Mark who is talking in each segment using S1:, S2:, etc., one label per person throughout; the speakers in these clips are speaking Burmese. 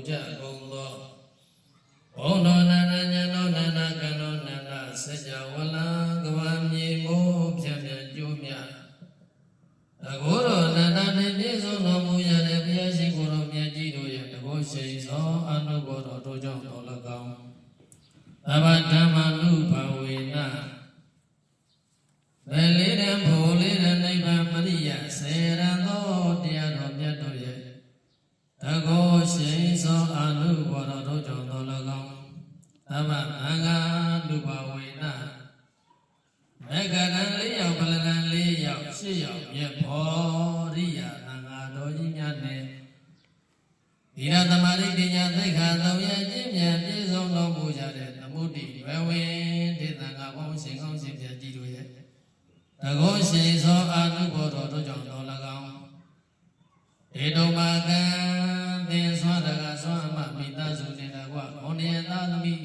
S1: ကြကုန်သောဘုံတော်နန္ဒညံတော်နန္ဒကံတော်နန္ဒစัจ java လံကဘာမြေမိုးဖြတ်ဖြတ်ကျိုးမြတကောတော်နန္ဒနှင့်ပြည့်စုံတော်မူရတဲ့ဘုရားရှင်ကိုယ်တော်မြတ်ကြီးတို့ရဲ့တကောရှိန်သောအနုဘောတော်တို့ကြောင့်တော်၎င်းသဗ္ဗဓမ္မနုဘဝေနဘယ်လေးတံဖို့လေးတံနိဗ္ဗာန်ပရိယစေရန်သောတရားတော်မြတ်တို့ရဲ့တကောရှိန်သောအနုဘောတော်တို့ကြောင့်တော်၎င်းသဗ္ဗသံဃာနုဘဝေနမေဃရံ၄ယောက်ပလရံ၄ယောက်၈ယောက်မြတ်ဘောရိယသံဃာတော်ကြီးများနဲ့ဒီရသမารိပညာသိက္ခာ၃ရပ်ကျင့်မြတ်ပြည့်စုံတော်မူကြတဲ့သမုဒ္ဒိဝေဝင်ဒေသံဃာပေါင်းရှင်ကောင်းရှင်ပြကြီးတို့ရဲ့တကောရှိန်သောအာနုဘောတော်တို့ကြောင့်တော်၎င်းဒေတုမာကံသင်္ဆွာတကဆွာမမိသားစုနှင့်တကွမောင်နှင့်သားသမီး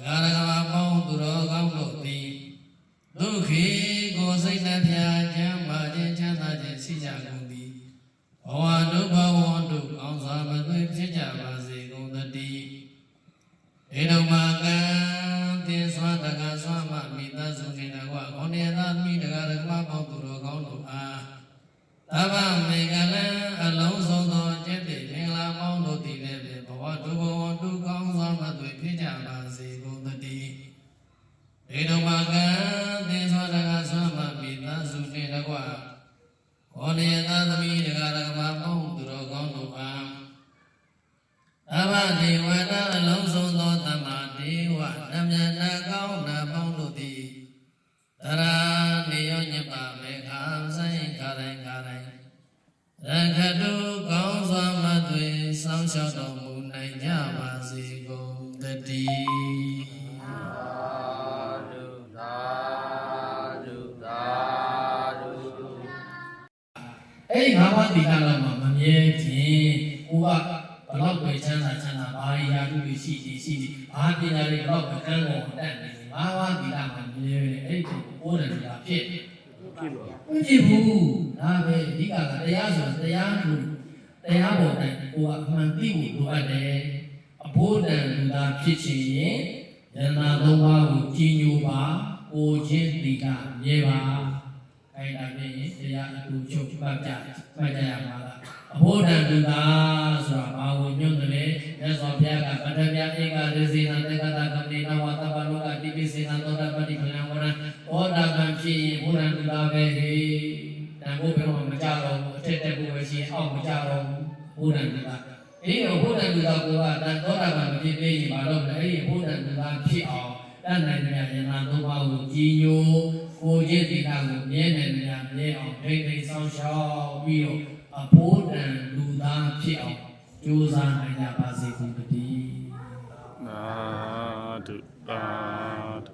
S1: ဂါရကမပေါင်းသူတော်ကောင်းတို့သည်ဒုက္ခိကိုစိတ်နှဖျားချမ်းသာခြင်းချမ်းသာခြင်းရှိကြကုန်သည်ဘဝဒုက္ခဝန္တုကောင်းစွာမသွေဖြစ်ကြပါစေကုန်သတည်းဒေတုမာကံသင်္ဆွာတကဆွာမမိသားစုနှင့်တကွမောင်နှင့်သားသမီးဂါရကမပေါင်းသူတော်ကောင်းတို့အားသဗ္ဗမေကလံအလုံးစုံသောကျင့်တဲ့မင်္ဂလာပေါင်းတို့သည်လည်းဘဝဒုက္ခဝန္တုကောင်းစွာမသွေဖြစ်ကြပါစေကုန်သတည်းဒေတုမာကံသင်္ဆွာတကဆွာမမိသားစုနှင့်တကွခေါ်နေသာသမီးတရားဓမ္မပေါင်းသူတော်ကောင်းတို့အားသဗ္ဗဒေဝတာအလုံးစုံသောသမ္မာဒေဝနမြတ်နာကောင်းနာပေါင်းတို့သည်တရာနေရောညပမေခာဆိုင်ခါတိုင်းခါတိုင်းရခတုကောင်းစွာမသွေစောင့်ရှောက်တော်မူနိုင်ကြပါစေကုန်သတည်းအဲ့ဒီငါးပါးသီလလောက်မှာမမြဲခြင်းကိုကဘလောက်ပဲချမ်းသာချမ်းသာဘာရာလူတွေရှိသည်ဘာပညာတွေဘလောက်ပဲကံကုန်တတ်နေငါးပါးသီလမှာမြဲတယ်အဲ့ဒီကိုယ်တော်ကဖြစ်ဖြစ်ဘူးဒါပဲအဓိကတရားဆိုတရားလူတရားပေါ်တိုင်းကိုကအမှန်သိဖို့လိုအပ်တယ်အဘိဓမ္မာလူသားဖြစ်ချင်ရင်ယန္တာသုံးပါးကိုကြည်ညိုပါကိုချင်းသီလမြဲပါအဲ့ဒါဖြင့်တရားအတူချုပ်မှတ်ကြရမှာလားအဘိဓမ္မာလူသားဆိုတာဘာဝင်ညွှန်းတယ်လဲမြတ်စွာဘုရားကပထမဧကရေစီနာတေကတာကမေနဝသဗ္ဗလောကတိပိစေနာသောတာပတိပလံဝရံဩတာကံဖြစ်ရင်ဘုရားလူသားပဲဟေ့တန်ဖို့ဘယ်တော့မှမကြတော့ဘူးအထက်တက်ဖို့ပဲရှိရင်အောက်မကြတော့ဘူးဘုရားလူသားအေးဘုရားလူသားကတန်သောတာပန်မဖြစ်သေးရင်မလုပ်နဲ့အဲ့ဒီဘုရားလူသားဖြစ်အောင်တန်နိုင်တဲ့ယန္တာသုံးပါးကိုကြည်ညိုကိုချင်းသီလကိုမြဲနေမြဲအောင်ဒိဋ္ဌိဆောင်ရှောက်ပြီးတော့အဘိဓမ္မာလူသားဖြစ်အောင်ကြိုးစားနိုင်ကြပါစေကုန်သတည်းသာဓုသာဓု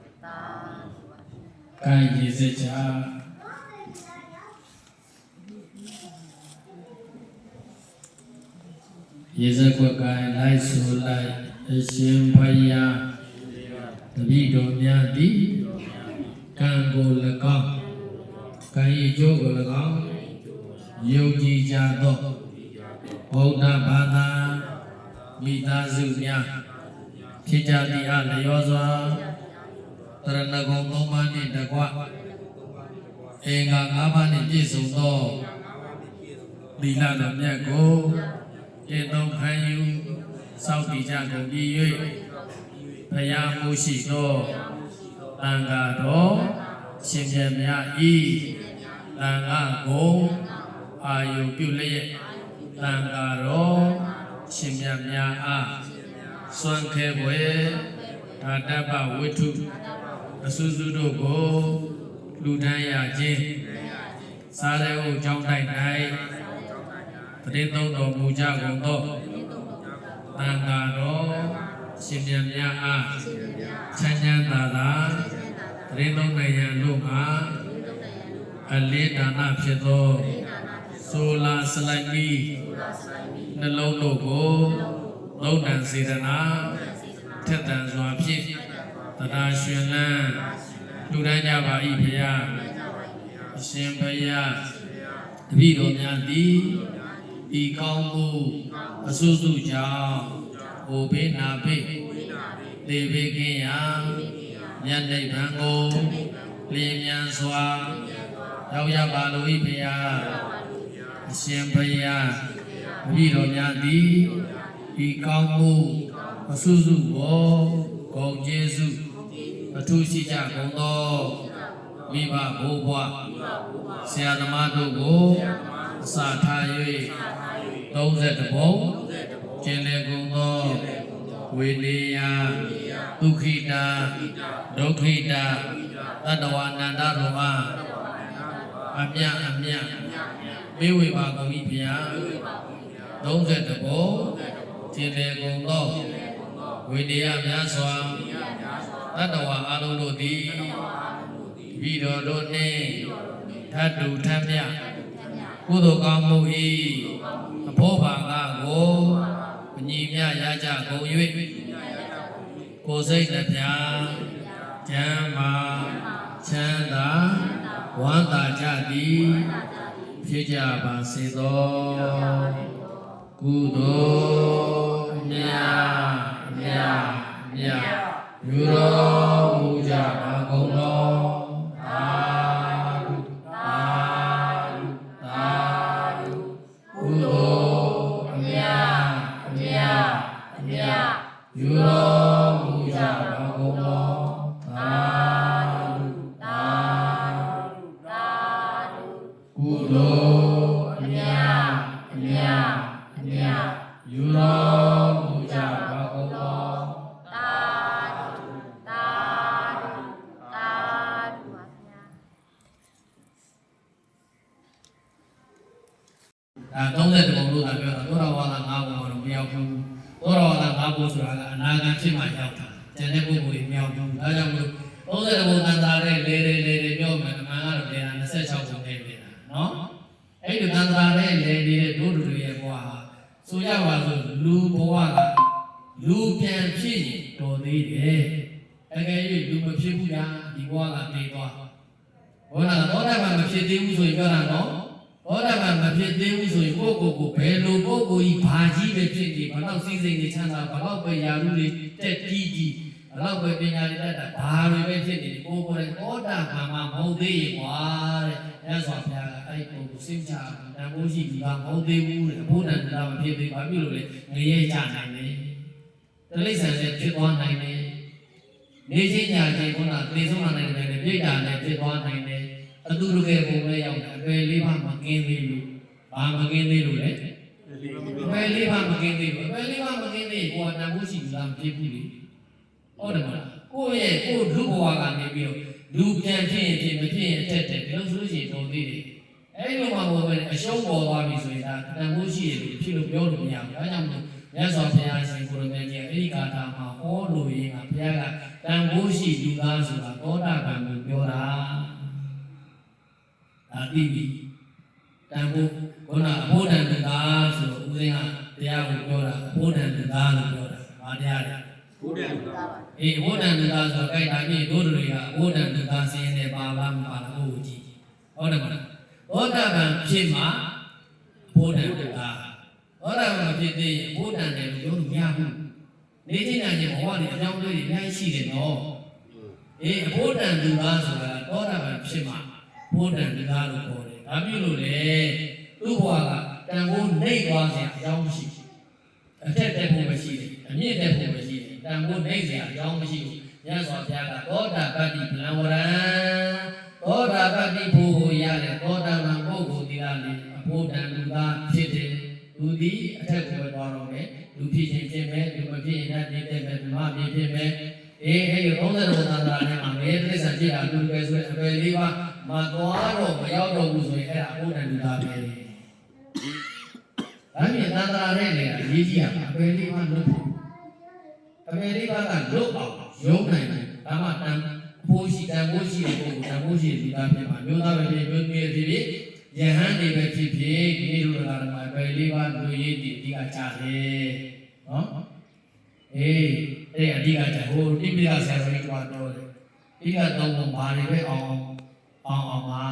S1: ကာယရေစကြရေစကွက်ကလိုက်ဆိုလိုက်အရှင်ဘုရားတပည့်တော်များသည်ကံကို၎င်းကံ၏အကျိုးကို၎င်းယုံကြည်ကြသောဗုဒ္ဓဘာသာမိသားစုများဖြစ်ကြသည့်အလျော်စွာတရဏဂုံသုံးပါးနှင့်တကွအင်္ဂါ၅ပါးနှင့်ပြည့်စုံသောသီလတော်မြတ်ကိုကျင့်သုံးခံယူစောင့်တည်ကြကုန်ပြီး၍ဘုရားမှုရှိသောသံဃာတော်ရှင်မြတ်များဤသံဃာကိုအာယုပြုလျက်သံဃာတော်ရှင်မြတ်များအားစွမ်းခဲပွေဓာတပဝိထုအစုစုတို့ကိုလူတန်းရခြင်းစားတဲ့ဥကြောင်းတိုက်၌တည်သုံးတော်မူကြကုန်သောသံဃာတော်ရှင်မြတ်များအားချမ်းချမ်းသာသာတည်သုံးနိုင်ရန်တို့မှာအလေးဒါနဖြစ်သောဆိုလာစလိုက်ပြီးနှလုံးတို့ကိုသုံးတန်စေတနာထက်တန်စွာဖြင့်တရားရှင်လန်းလူတိုင်းကြပါ၏ဘုရားအရှင်ဘုရားတပည့်တော်များသည်ဤကောင်းမှုအစွတ်စွကြောင့် အိုဘေးနာဘေးသေဘေးကင်းရာမြတ်နိဗ္ဗာန်ကိုလျင်မြန်စွာရောက်ရပါလို၏ဘုရားအရှင်ဘုရားအမိတော်များသည်ဤကောင်းမှုအဆုစုကိုဂုဏ်ကျေးဇူးအထူးရှိကြကုန်သောမိဘဘိုးဘွားဆရာသမားတို့ကိုအစာထား၍30ဘုံကျင်လည်ကုန်သောဝေနေယဒုက္ခိတာဒုက္ခိတာတတဝနန္တရောအားအမြမေဝေပါကုန်၏ဘုရား30ဘုံကျင်လည်ကုန်သောဝေနေယများစွာတတဝအလုံးတို့သည်ပြီးတော်တို့နှင့်ထတ်တူထမ်းမြကုသိုလ်ကောင်းမှု၏အဖို့ဘာကကိုအညီမြရကြကုန်၍ကိုယ်စိတ်နှပြကျမ်းမာချမ်းသာဝမ်းသာကြသည်ဖြစ်ကြပါစေသောကုသိုလ်မြတ်ယူတော်မူကြပါကုန်သောသာဓုကုသိုလ်မြတ်ယူတော်မူကြပါကုန်သောသာဓုကုသိုလ်မြတ်ယူတော်မူကြပါကုန်သော30ဘုံလို့သာပြောတာသောတာဝါဒ5ဘုံတော့မရောက်ဘူးသောတာဝါဒ5ဘုံဆိုတာကအနာဂတ်ဖြစ်မှရောက်တာကျန်တဲ့ပုဂ္ဂိုလ်တွေမရောက်ဘူးဒါကြောင့်မို့30ဘုံတန်တာတဲ့လေပြောမယ်အမှန်ကတော့လေ26ဘုံနဲ့နေတာနော်အဲ့ဒီတန်တာတဲ့လေနေတဲ့ဒုဒုတွေရဲ့ဘဝဟာဆိုရပါဆိုလူဘဝကလူပြန်ဖြစ်ရင်တော်သေးတယ်အကယ်၍လူမဖြစ်ဘူးလားဒီဘဝကတည်သွားဘောနာသောတာပန်မဖြစ်သေးဘူးဆိုရင်ပြောတာနော်ဘောဓဘာမဖြစ်သေးဘူးဆိုရင်ကိုယ့်ကိုယ်ဘယ်လိုပုဂ္ဂိုလ်ကြီးဘာကြီးပဲဖြစ်နေဘလောက်စိစိတ်နေချမ်းသာဘလောက်ပဲယာရုတွေတက်ကြီးဘလောက်ပဲပညာတွေတက်တာဘာတွေပဲဖြစ်နေကိုယ်ကိုယ်ဘောဓဘာမမဟုတ်သေးရင်ကွာတဲ့မြတ်စွာဘုရားကအဲ့ဒီပုဂ္ဂိုလ်စိတ်ချတန်ဖိုးရှိပြီးကမဟုတ်သေးဘူးတဲ့ဘုဒ္ဓံတရားမဖြစ်သေးဘာဖြစ်လို့လဲငရဲကြနိုင်တယ်တိရစ္ဆာန်လည်းဖြစ်သွားနိုင်တယ်နေချင်းညာချင်းခုနသေဆုံးလာနိုင်တယ်ပြိတ္တာလည်းဖြစ်သွားနိုင်တယ်အတူတူကဲပုံလေးရောက်တယ်အပယ်လေးပါးမကင်းသေးလို့ဘာမကင်းသေးလို့လဲအပယ်လေးပါးမကင်းသေးဘူးအပယ်လေးပါးမကင်းသေးကိုယ်ကတန်ဖိုးရှိလားမဖြစ်ဘူးလေဟုတ်တယ်မလားကိုယ့်လူဘဝကနေပြီးတော့လူပြန်ဖြစ်ရင်ဖြစ်မဖြစ်ရင်အထက်တက်ဘယ်လိုဆိုလို့ရှိရင်တော်သေးတယ်အဲ့ဒီလိုမှဘောပဲအရှုံးပေါ်သွားပြီဆိုရင်ဒါတန်ဖိုးရှိရလို့ဖြစ်လို့ပြောလို့မရဘူးဒါကြောင့်မို့မြတ်စွာဘုရားရှင်ကိုရမေကြီးအဲ့ဒီကာထာမှာဟောလို့ရင်းကဘုရားကတန်ဖိုးရှိလူသားဆိုတာသောတာပန်ကိုပြောတာဒါသိပြီတန်ဖိုးခုနအဘိဓမ္မာသားဆိုဦးဇင်းကတရားကိုပြောတာအဘိဓမ္မာသားလို့ပြောတာဘာတရားလဲဘုဒ္ဓံသားပါအေးအဘိဓမ္မာသားဆိုတော့ကြိုက်တာပြီတို့တွေကအဘိဓမ္မာသားစင်းနေပါလားမပါလားဟိုကြည့်ဟုတ်တယ်မလားသောတာပန်ဖြစ်မှာဘုဒ္ဓံသားသောတာပန်ဖြစ်သေးရင်ဘုဒ္ဓံတယ်လို့ပြောလို့မရဘူးနေချင်းညာချင်းဘဝနဲ့အကြောင်းတွေအများကြီးရှိတယ်နော်အေးအဘိဓမ္မာသားဆိုတာသောတာပန်ဖြစ်မှာဘုဒ္ဓံတရားလို့ခေါ်တယ်။ဒါပြုလို့လေသူ့ဘဝကတန်ဖိုးနှိမ့်သွားစရာအကြောင်းမရှိဘူး။အထက်တက်ဖို့မရှိဘူး။အမြင့်တက်ဖို့မရှိဘူး။တန်ဖိုးနှိမ့်စရာအကြောင်းမရှိဘူး။မြတ်စွာဘုရားကသောတာပတ္တိဗလံဝရံသောတာပတ္တိဘုဟိုရတဲ့သောတာပန်ပုဂ္ဂိုလ်တရားလေးအဘိဓမ္မာဖြစ်တယ်။လူသည်အထက်ကိုပဲသွားတော့မယ်။လူဖြစ်ခြင်းဖြစ်မယ်။လူမဖြစ်ရင်လည်းဖြစ်မယ်။ဓမ္မဖြစ်မယ်။အေးအဲ့ဒီ30ဘုံသန္တာနဲ့မှာမဲတိစ္ဆာဖြစ်တာလူပဲဆိုရင်အပယ်လေးပါမသွားတော့မရောက်တော့ဘူးဆိုရင်အဲ့ဒါဘုဒ္ဓံလူသားပဲ။ဒါပြင်သန္တာနဲ့လည်းအရေးကြီးရမှာအပယ်လေးပါလွတ်ဖို့အပယ်လေးပါကလွတ်အောင်ရုံးနိုင်တယ်ဒါမှတန်ဖိုးရှိတဲ့ပုဂ္ဂိုလ်တန်ဖိုးရှိလူသားဖြစ်မှာမျိုးသားပဲဖြစ်မျိုးသမီးဖြစ်ဖြစ်ယဟန်တွေပဲဖြစ်ဖြစ်ဒီလိုလိုလာတော့အပယ်လေးပါလူရည်တည်အဓိကကြတယ်နော်အေးအဲ့အဓိကကြဟိုတိပိဋကဆရာတော်ကြီးကတော့တယ်ဒီကတော့ဘာတွေပဲအောင်ပါ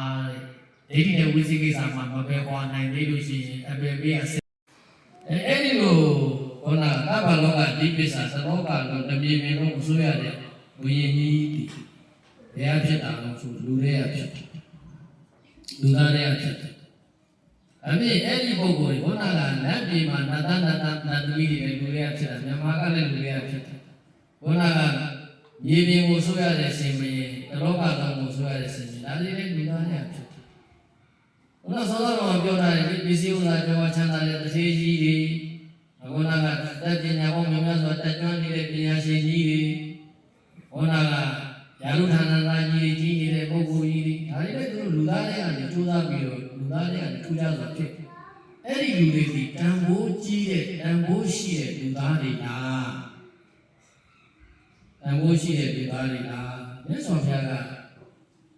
S1: တဲ့ဒိဋ္ဌိနဲ့ဝိသိကိစ္စမှာမပဲဟောနိုင်သေးလို့ရှိရင်အပေပေးရအဲ့ဒီလိုဘ ဘောနာသဗ္ဗလောကတိပစ္စာသဘောကလုံးတပြေပြေလုံးအစိုးရတဲ့ဝိညာဉ်ကြီးတည်ဘယ်အဖြစ်တာလို့ဆိုလူတွေကဖြစ်တယ်လူသားတွေကဖြစ်တယ်အမေအဲ့ဒီပုဂ္ဂိုလ်ဘောနာကနတ်ပြည်မှာနတ်သမီးတွေလူတွေကဖြစ်တာမြန်မာကလည်းလူတွေကဖြစ်တယ်ဘောနာကမြေပြင်ကိုဆိုရတဲ့ရှင်မင်းတလောကလုံးကိုဆိုရတဲ့ရှင်မင်းဒါတွေလည်းလူသားတွေကဖြစ်တယ်ဘုရားဆောတော်ပြောတာလေပစ္စည်းဥစ္စာကြောချမ်းသာတဲ့တစ်သေးကြီးတွေဘုရားကတက်ပညာပေါင်းများများစွာတက်ကြွနေတဲ့ပညာရှင်ကြီးတွေဘုရားကယာရုဌာနသာကြီးကြီးနေတဲ့ပုဂ္ဂိုလ်ကြီးတွေဒါတွေလည်းသူတို့လူသားတွေကနေကြိုးစားပြီးတော့လူသားတွေကနေထူးခြားစွာဖြစ်အဲ့ဒီလူတွေဒီတန်ဖိုးကြီးတဲ့တန်ဖိုးရှိတဲ့လူသားတွေလားတန်ဖိုးရှိတဲ့လူသားတွေလားမြတ်စွာဘုရားက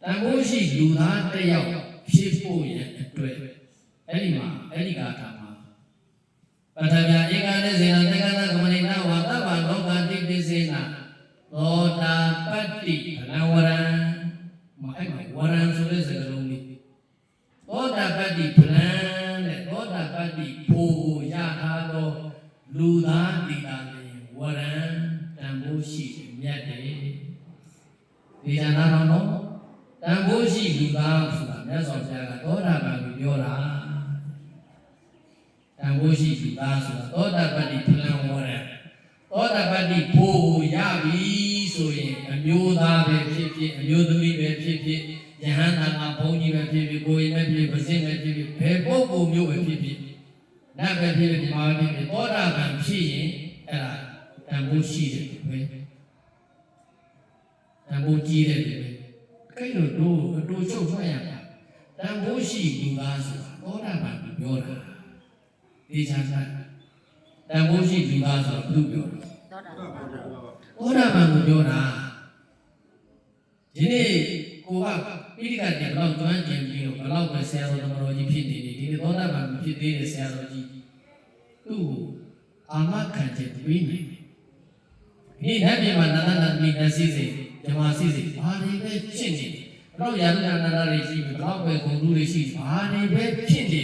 S1: တန်ဖိုးရှိလူသားတစ်ယောက်ဖြစ်ဖို့ရအတွက်အဲ့ဒီမှာအဲ့ဒီကာထာမှာပထမဧကနဲ့ဇေနတေကနာကမဏိနာဝါသဗ္ဗလောကတိပိစေနာသောတာပတ္တိဘလဝရံမအဲ့မှာဝရံဆိုတဲ့စကားလုံးလေးသောတာပတ္တိဘလံတဲ့သောတာပတ္တိဖို့ကိုရထားသောလူသားဒီတာလေဝရံတန်ဖိုးရှိမြတ်တယ်ဒီဉာဏ်တော်နော်တန်ဖိုးရှိလူသားဆိုတာမြတ်စွာဘုရားကသောတာပန်ကိုပြောတာတန်ဖိုးရှိလူသားဆိုတာသောတာပတ္တိဖလံဝရံသောတာပတ္တိဖို့ကိုရပြီဆိုရင်အမျိုးသားပဲဖြစ်ဖြစ်အမျိုးသမီးပဲဖြစ်ဖြစ်ယဟန်သာဘုန်းကြီးပဲဖြစ်ဖြစ်ကိုယ်ပဲဖြစ်ဖြစ်ပစင်ပဲဖြစ်ဖြစ်ဘယ်ပုဂ္ဂိုလ်မျိုးပဲဖြစ်ဖြစ်နတ်ပဲဖြစ်ဖြစ်ဒီမှာဖြစ်ဖြစ်သောတာပန်ဖြစ်ရင်အဲ့ဒါတန်ဖိုးရှိတယ်ပဲတန်ဖိုးကြီးတယ်ပဲအဲ့လိုတို့အတူချုပ်ထွက်ရမှာတန်ဖိုးရှိလူသားဆိုတာသောတာပန်ကိုပြောတာဒီချမ်းသာတန်ဖိုးရှိလူသားဆိုတာဘုပြောတာသောတာပန်ကိုပြောတာဒီနေ့ကိုကပိဋကတ်တဲ့ဘလောက်ကျွမ်းကျင်ပြီးတော့ဘလောက်ပဲဆရာတော်တော်ကြီးဖြစ်နေတယ်ဒီနေ့သောတာပန်ဖြစ်သေးတဲ့ဆရာတော်ကြီးသူ့ကိုအာမခံချက်ပြီးနေတယ်ဒီနတ်ပြည်မှာနာနာသမီးနတ်စည်းစိမ်ဓမ္မစည်းစိမ်ဘာတွေပဲဖြစ်နေတယ်ဘလောက်ယာရုဏနာတွေရှိပြီဘလောက်ပဲဂုဏ်လူတွေရှိဘာတွေပဲဖြစ်နေ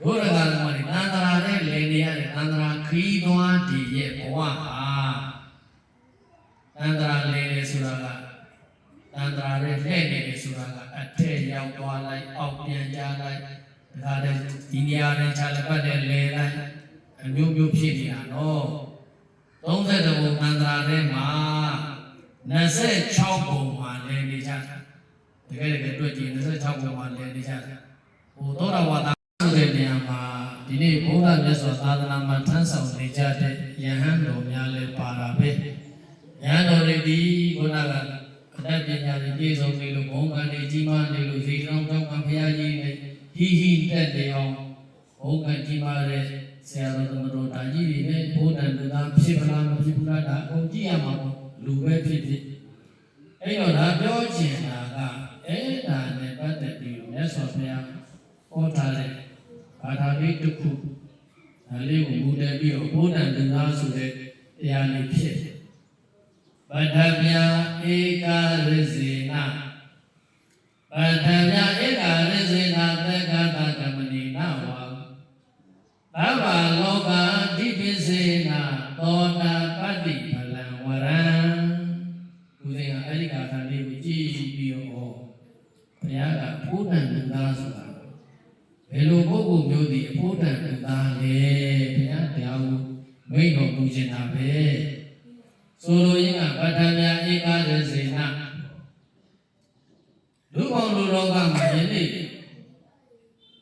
S1: ဘုရားကလည်းတန်ត្រာနဲ့လည်နေရတဲ့တန်ត្រာခီးသွားတည်ရဲ့ဘဝဟာတန်ត្រာလည်နေဆိုတာကတန်ត្រာနဲ့လှည့်နေတယ်ဆိုတာကအထက်ရောက်သွားလိုက်အောက်ပြန်ကြလိုက်ဒါလည်းဒီနေရာနဲ့ခြားလက်ပတ်နဲ့လည်လိုက်အမျိုးမျိုးဖြစ်နေတာနော်32ဘုံတန်ត្រာထဲမှာ26ဘုံမှာလည်နေကြတာတကယ်တွေ့ကြည့်26ဘုံမှာလည်နေကြတာဟိုသောတာဝါဒဆိုတဲ့နေရာမှာဒီနေ့ဘုရားမြတ်စွာသာသနာမှာထမ်းဆောင်နေကြတဲ့ယဟန်တော်များလည်းပါတာပဲယဟန်တော်တွေဒီဘုရားကအတတ်ပညာတွေပြည့်စုံနေလို့ဘုံကံတွေကြီးမားနေလို့ဇေတောင်းတောင်းကဘုရားကြီးနဲ့ဟီဟီတက်တယ်အောင်ဘုံကံကြီးမားတဲ့ဆရာတော်သမတော်တာကြီးတွေနဲ့ဘုဒ္ဓလူသားဖြစ်မလားမဖြစ်ဘူးလားဒါအကုန်ကြည့်ရမှာပေါ့လူပဲဖြစ်ဖြစ်အဲ့တော့ဒါပြောချင်တာကအဲ့ဒါနဲ့ပတ်သက်ပြီးမြတ်စွာဘုရားဟောထားတဲ့ဘာသာလေးတစ်ခုဒါလေးကိုမူတည်ပြီးတော့ဘုဒ္ဓလူသားဆိုတဲ့တရားလေးဖြစ်တယ်ပထမဧကာရစေနပထမဧကာရစေနသက္ကတာကမဏိနဝါသဗ္ဗလောကတိပိစေနသောတာပတ္တိဖလံဝရံဦးဇင်းကအဲ့ဒီကာထာလေးကိုကြည့်ပြီးတော့ဘုရားကဘုဒ္ဓလူသားဆိုတာဘယ်လိုပုဂ္ဂိုလ်မျိုးဒီအဖို့တန်လူသားလဲဘုရားတရားကိုမိန့်တော်မူခြင်းတာပဲဆိုလိုရင်းကပထမဧကာရစေနလူပေါင်းလူလောကမှာယနေ့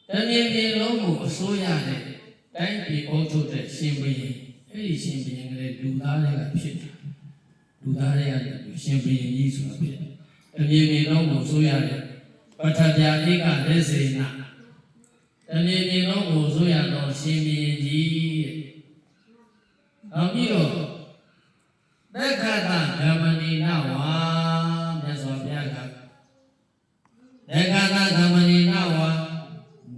S1: တမြင်မြင်လုံးကိုအစိုးရတဲ့တိုင်းပြည်အုပ်ချုပ်တဲ့ရှင်ဘုရင်အဲ့ဒီရှင်ဘုရင်ကလေးလူသားတွေကဖြစ်တယ်လူသားတွေကရှင်ဘုရင်ကြီးဆိုတာဖြစ်တယ်တမြင်မြင်လုံးကိုအစိုးရတဲ့ပထမဧကာရစေနတမြင်မြင်လုံးကိုဆိုရတော့ရှင်ဘုရင်ကြီးတဲ့နောက်ပြီးတော့သက္ကတဓမ္မနိနဝါမြတ်စွာဘုရားကသက္ကတဓမ္မနိနဝါ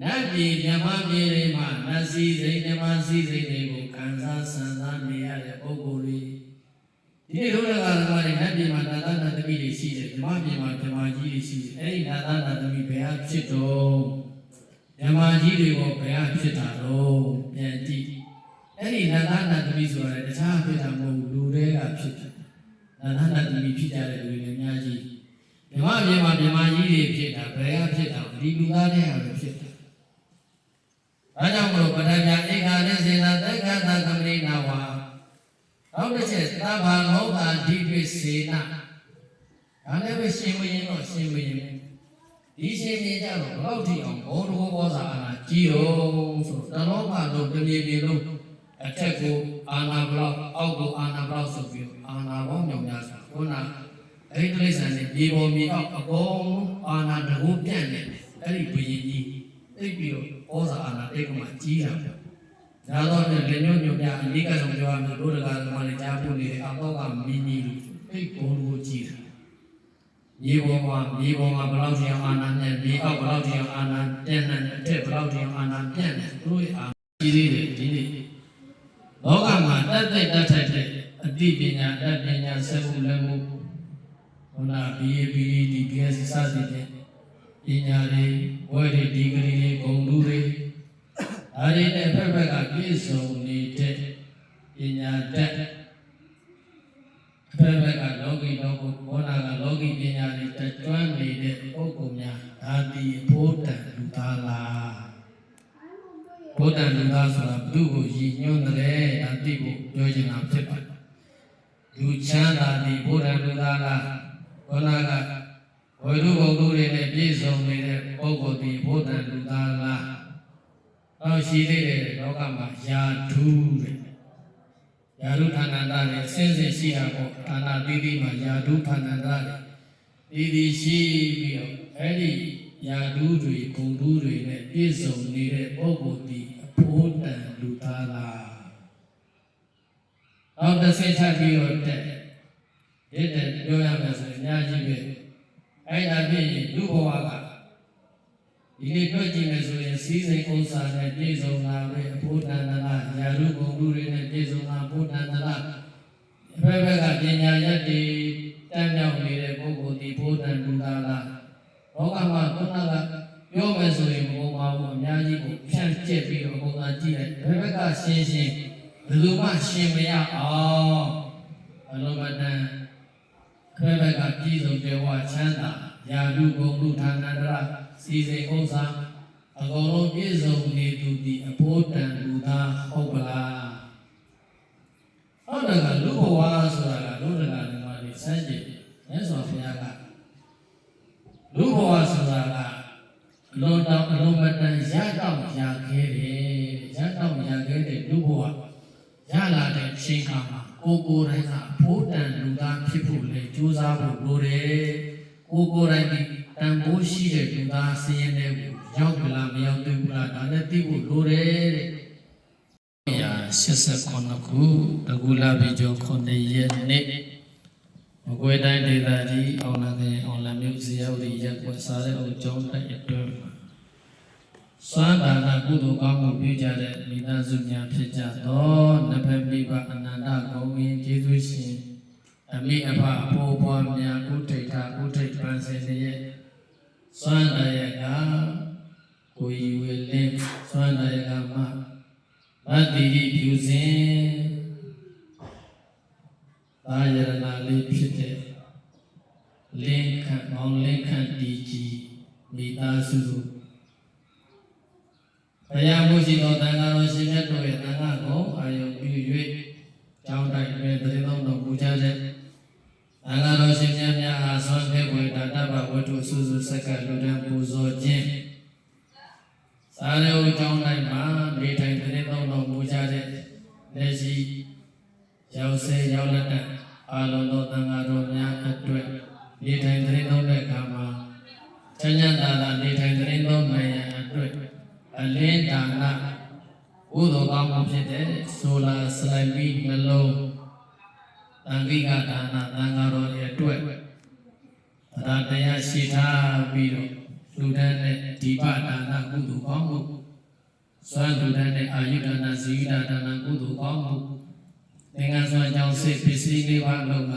S1: နတ်ပြည်မြမပြည်တွေမှာနတ်စည်းစိမ်ဓမ္မစည်းစိမ်တွေကိုခံစားဆန္ဒနေရတဲ့ပုဂ္ဂိုလ်တွေဒီလိုကဓမ္မတွေနတ်ပြည်မှာသာသနာသမီးတွေရှိတယ်ဓမ္မပြည်မှာဓမ္မကြီးတွေရှိတယ်အဲ့ဒီသာသနာသမီးဘယ်ဟာဖြစ်တော့ဓမ္မကြီးတွေကိုဘယ်ဟာဖြစ်တာတော့ပြန်ကြည့် အဲ့ဒီနန္ဒနာသမီးဆိုတာတခြားဖြစ်တာမဟုတ်လူတွေကဖြစ်တယ်နန္ဒနာသမီးဖြစ်ကြတဲ့လူတွေအများကြီးမြမကြီးတွေဖြစ်တာဘယ်ကဖြစ်တာဒီလူသားတွေကပဲဖြစ်တာအဲကြောင့်မလို့ပဋ္ဌာန်းဧကနဲ့စေနာတက္ကသကမရိနာဝါနောက်တစ်ချက်သဗ္ဗလောကဓိပိစေနာဒါလည်းပဲရှင်မင်းတော့ရှင်မင်းဒီရှင်မင်းကြတော့ဘလောက်ထိအောင်ဘောဓဘောဇာအာနာကြီးတော့ဆိုတလောကလုံးတပြေပြေလုံးအထက်ကိုအာနာဘလောက်အောက်ကိုအာနာဘလောက်ဆိုပြီးအာနာပေါင်းမြောင်များစွာခုနအဲ့ဒီတိရစ္ဆာန်တွေမြေပေါ်မြေအောက်အကုန်အာနာတကူပြန့်နေအဲ့ဒီဘုရင်ကြီးသိပြီးတော့ဩဇာအာနာတိတ်ကမှကြီးတာပေါ့ဒါတော့လည်းညွန့်ညွန့်ပြအလေးကဆုံးပြောရမယ်တို့တကာကမှလည်းကြားဖို့နေတယ်အတော့ကမင်းကြီးလို့သိဘုံကိုကြီးတာမြေပေါ်မှာဘလောက်တောင်အာနာနဲ့မြေအောက်ဘလောက်တောင်အာနာပြန့်နေအထက်ဘလောက်တောင်အာနာပြန့်နေသူတို့အာကြီးသေးတယ်ဒီနေ့လောကမှာတတ်ထိုက်တဲ့အသိပညာတတ်ပညာစက်မှုလက်မှုဟောနာ BABD BS စသည်ဖြင့်ပညာတွေဝဲတွေဒီဂရီတွေဂုဏ်ထူးတွေဒါတွေနဲ့ဖက်ဖက်ကပြည့်စုံနေတဲ့ပညာတတ်ဖက်ဖက်ကလောကီတော့ဘောနာကလောကီပညာတွေတကျွမ်းနေတဲ့ပုဂ္ဂိုလ်များဒါဒီဘုဒ္ဓလူသားလားဘုဒ္ဓလူသားဆိုတာဘုကိုရည်ညွှန်းတယ်ဒါသိဖို့ပြောချင်တာဖြစ်ပါတယ်လူချမ်းသာဒီဘုရားလူသားကဘောနာကဝိရုဂုံတို့တွေနဲ့ပြည့်စုံနေတဲ့ပုဂ္ဂိုလ်ဒီဘုရားလူသားကအော်ရှိသေးတယ်လောကမှာယာဓုတဲ့ယာဓုဌာနန္တတွေဆင်းဆင်းရှိတာပေါ့ဌာနတိတိမှာယာဓုဌာနန္တတွေဒီရှိပြီးတော့အဲ့ဒီယာဓုတွေဂုံဓုတွေနဲ့ပြည့်စုံနေတဲ့ပုဂ္ဂိုလ်ဒီဘုရားလူသားလားနောက်တစ်ဆက်ထပ်ပြီးတော့တဲ့ပြောရမယ်ဆိုရင်အများကြီးပဲအဲ့ဒါဖြစ်ရင်လူဘဝကဒီနေ့တွေ့ကြည့်မယ်ဆိုရင်စီးစိမ်ဥစ္စာနဲ့ပြည့်စုံလာပဲအဖို့တန်တလားယာရုဂုံလူတွေနဲ့ပြည့်စုံလာဖို့တန်တလားအဖက်ဖက်ကပညာရက်တွေတတ်မြောက်နေတဲ့ပုဂ္ဂိုလ်ဒီဖို့တန်လူသားလားလောကမှာခုနကပြောမယ်ဆိုရင်ဘုံပါဘူးအများကြီးကိုဖြန့်ကျက်ပြီးတော့ဘုံသာကြည့်လိုက်အဖက်ဖက်ကရှင်းဘယ်လိုမှရှင်းမရအောင်အလုံးမတန်ဖက်ဖက်ကပြည်စုံကြွားချမ်းသာယာတုဂုံလူဌာနန္တရစီစိန်ဥစ္စာအကုန်လုံးပြည့်စုံနေသူဒီအဖို့တန်လူသားဟုတ်ပလားဟုတ်တယ်ကလူဘဝဆိုတာကလူတကာတွေမှာဒီစမ်းကြည့်မြတ်စွာဘုရားကလူဘဝဆိုတာကအလုံးမတန်ရတော့ရခဲ့တယ်ရတော့ရခဲ့တဲ့လူဘဝရလာတဲ့အချိန်ခါမှာကိုယ်တိုင်ကဖို့တန်လူသားဖြစ်ဖို့လေကြိုးစားဖို့လိုတယ်ကိုယ်တိုင်ဒီတန်ဖိုးရှိတဲ့လူသားစည်ရင်လည်းရောက်ကြလားမရောက်သေးဘူးလားဒါလည်းသိဖို့လိုတယ်တဲ့189ခုတကူလာပြီကျော်9ရက်နေ့မကွေးတိုင်းဒေသကြီးအောင်လန်းအောင်လန်းမြို့ဇေယျဝတီရက်ကွက်စားတဲ့အုပ်ကျောင်းတိုက်အတွင်းစွမ်းဒါနကုသိုလ်ကောင်းမှုပြုကြတဲ့မိသားစုများဖြစ်ကြသောနဖက်မိဘအနန္တဂုဏ်ကြီးကျေးဇူးရှင်အမိအဖအဖိုးဘွားများဥထိတ်ပန်းစင်ရဲ့စွမ်းဒါယကကိုယ်ဝေလင်းစွမ်းဒါယကမဗတ္တိဖြူစင်သာယရဏလေးဖြစ်တဲ့လင်းခန့်မောင်လင်းခန့်တီကြီးမိသားစုဘုရားမှုရှိသောတန်ခါတော်ရှင်မြတ်တို့ရဲ့တန်ခါကိုအာယုပြု၍ကျောင်းတိုက်တွင်တည်သုံးတော်မူကြတဲ့တန်ခါတော်ရှင်မြတ်များအားဆွမ်းခဲ့ဝေတာတပ္ပဝတ္ထုစုစုစက္ကလူတန်းပူဇော်ခြင်းစာရုံကျောင်းတိုက်မှာနေထိုင်တည်သုံးတော်မူကြတဲ့လက်ရှိရောက်စေရောက်လက်တဲ့အာလုံးသောတန်ခါတော်များအတွက်နေထိုင်တည်သုံးတဲ့အခါမှာချမ်းသာသာနေထိုင်တည်သုံးနိုင်ရန်အတွက်အလင်းဒါနဥဒ္ဓကောင်းမှုဖြစ်တဲ့ဆိုလာစလိုက်ပြီးနှလုံးတန်ခိကဒါနသံဃာတော်ရဲ့အတွက်ဒါတရားရှိထားပြီးတော့လူတန်းနဲ့ဒီပဒါနကုသိုလ်ကောင်းမှုစွမ်းလူတန်းနဲ့အာယုဒါနဇီဝဒါနကုသိုလ်ကောင်းမှုသင်္ကန်းစွမ်းကြောင့်စိတ်ပစ္စည်းလေးပါးလုံးက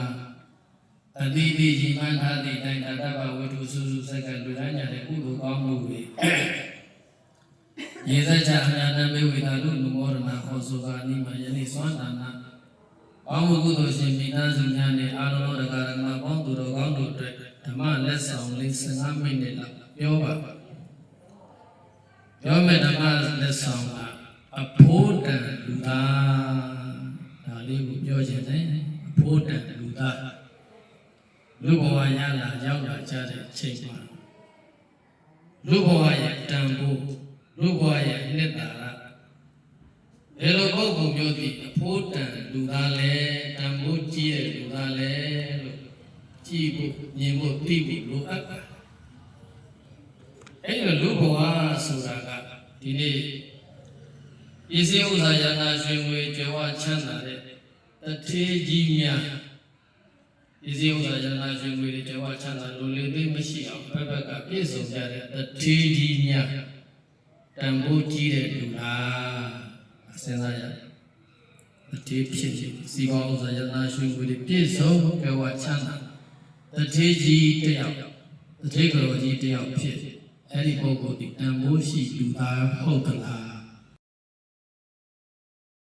S1: အတိအကျကြီးမှန်းထားသည့်တိုင်တပ္ပဝတ္ထုစုစုစက္ကလူတန်းညာတဲ့ကုသိုလ်ကောင်းမှုတွေ ရေစချအနာတမေဝိတာလူနမောရဏဟောစုကာနိမယနေ့စွမ်းနာနာဘောင်းကုသိုလ်ရှင်မိသားစုများနဲ့အာရုံတော်တရားဓမ္မပေါင်းသူတော်ကောင်းတို့အတွက်ဓမ္မလက်ဆောင်လေး15မိနစ်လောက်ပြောပါပြောမဲ့ဓမ္မလက်ဆောင်ကအဖို့တန်လူသားဒါလေးကိုပြောခြင်းနဲ့အဖို့တန်လူသားလူဘဝရလာရောက်လာကြတဲ့အချိန်မှာလူဘဝရဲ့တန်ဖိုးလူဘဝရဲ့နှစ်သာရဘယ်လိုပုဂ္ဂိုလ်မျိုးဒီအဖို့တန်လူသားလဲတန်ဖိုးကြီးတဲ့လူသားလဲလို့ကြည့်ဖို့မြင်ဖို့သိဖို့လိုအပ်ပါအဲ့ဒီလူဘဝဆိုတာကဒီနေ့ပစ္စည်းဥစ္စာယန္တာရွှေငွေကြွယ်ဝချမ်းသာတဲ့တထေးကြီးများပစ္စည်းဥစ္စာယန္တာရွှေငွေကြွယ်ဝချမ်းသာလိုလေသိမရှိအောင်ဘက်ဘက်ကပြည့်စုံကြတဲ့တထေးကြီးများတန်ဖိုးကြီးတဲ့လူလားစဉ်းစားရတထေးဖြစ်ဖြစ်စီကောဥစ္စာယန္တာရွှေငွေပြည့်စုံကြွယ်ဝချမ်းသာတထေးကြီးတယောက်တထေးကတော်ကြီးတယောက်ဖြစ်အဲ့ဒီပုဂ္ဂိုလ်ဒီတန်ဖိုးရှိလူသားဟုတ်သလား